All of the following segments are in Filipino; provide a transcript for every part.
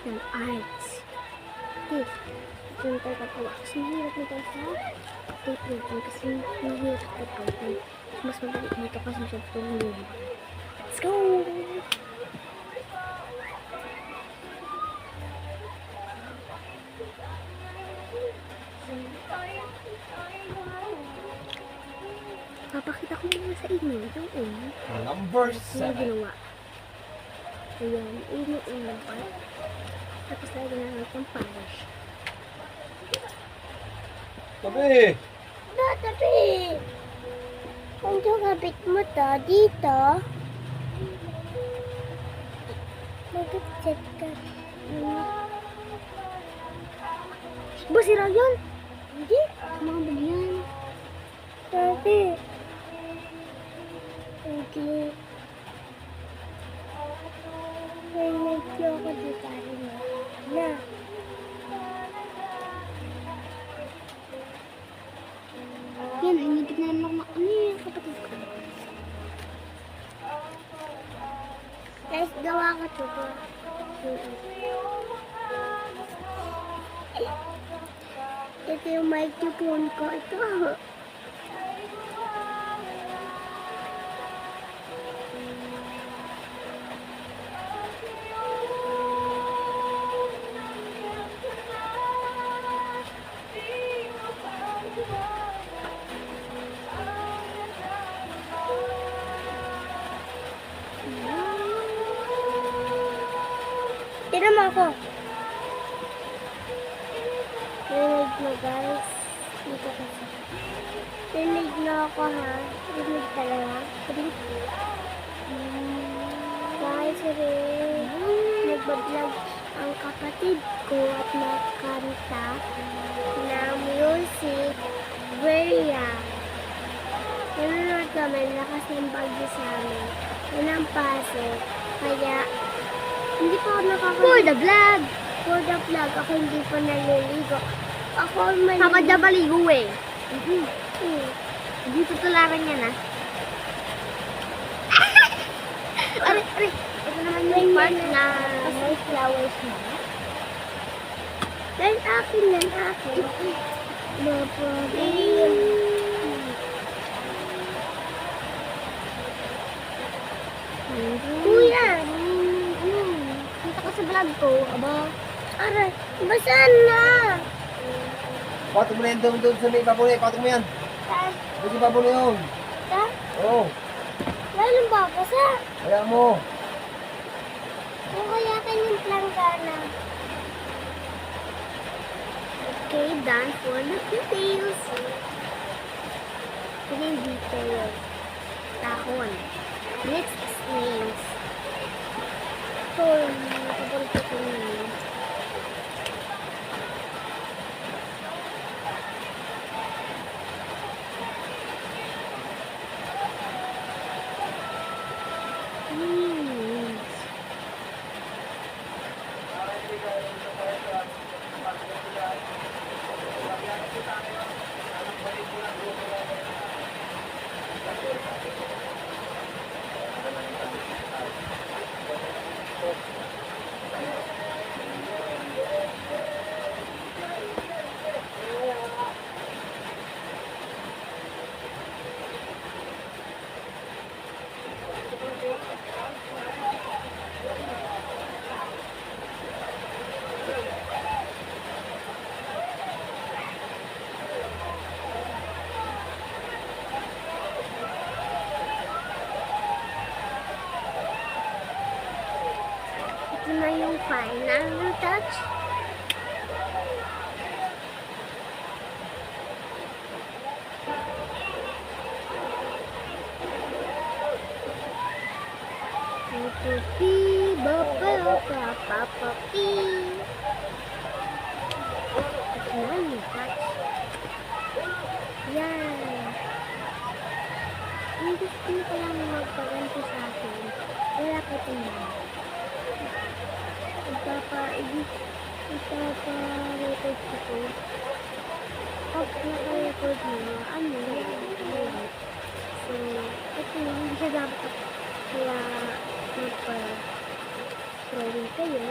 ng arts. Okay, ito yung tayo pagkawa. Kasi mahirap nito sa tape reading kasi mahirap sa tape writing. Mas madali dito kasi masyadong tumulong. Let's go! Papakita ko muna sa inyo yung Number yung 7. ginawa. Ayan, yung unang part. Tapos lagi na natin polish. Tabi! Tabi! Kung kapit mo to, dito. Mag-check ka. Ba, sira yun? Hindi. Sumabog yan. Tabi. Hindi. May medyo ako dito rin na. Yan, hinidig na naman ako. Ano yung kapatid ko? Guys, gawa ko ito po. Ito yung microphone ko. Ito. Tira mo ako. Rinig mo guys. Dito kasi. Rinig na ako ha. Rinig talaga. Rinig. Guys, rinig. Nagbablog ang kapatid ko at nakanta na music. Beria. Nanonood kami. Lakas ng bagyo sa amin. Yun ang paso. Kaya hindi pa ako nakakaligo. For the vlog! For the vlog. Ako hindi pa naliligo. Ako maligo. Kapag na maligo eh. Hindi tutularan yan ah. Aray, aray. Ito naman yung part na may flowers na. Then akin yan, akin. No problem. Kuya! Kita ko sa vlog ko, aba. Aray, basa na! Patong mo na yan doon sa may baboy. Patong mo yan. Saan? Doon sa baboy yun. Saan? Oo. Lalong ba? Basa? Kaya mo. Kung kaya kanyang planggana. Okay, done for the details. Ito yung detail. Tahon. Next is names. Ito, nakabalito ko names. Ito na yung final touch. Pupi, bapa, papa, pi. Ito na yung touch. Yan. Ang gusto ko lang magpaganti sa akin. Wala ko ito na. Ipapa-record ko po. Pag naka-record mo, ano, so, ito, hindi siya dapat kaya magpa-drawing kayo.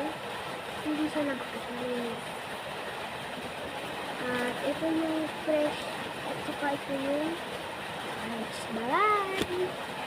hindi siya nag-freeze. At ito yung fresh at saka ito yung ice. Bye!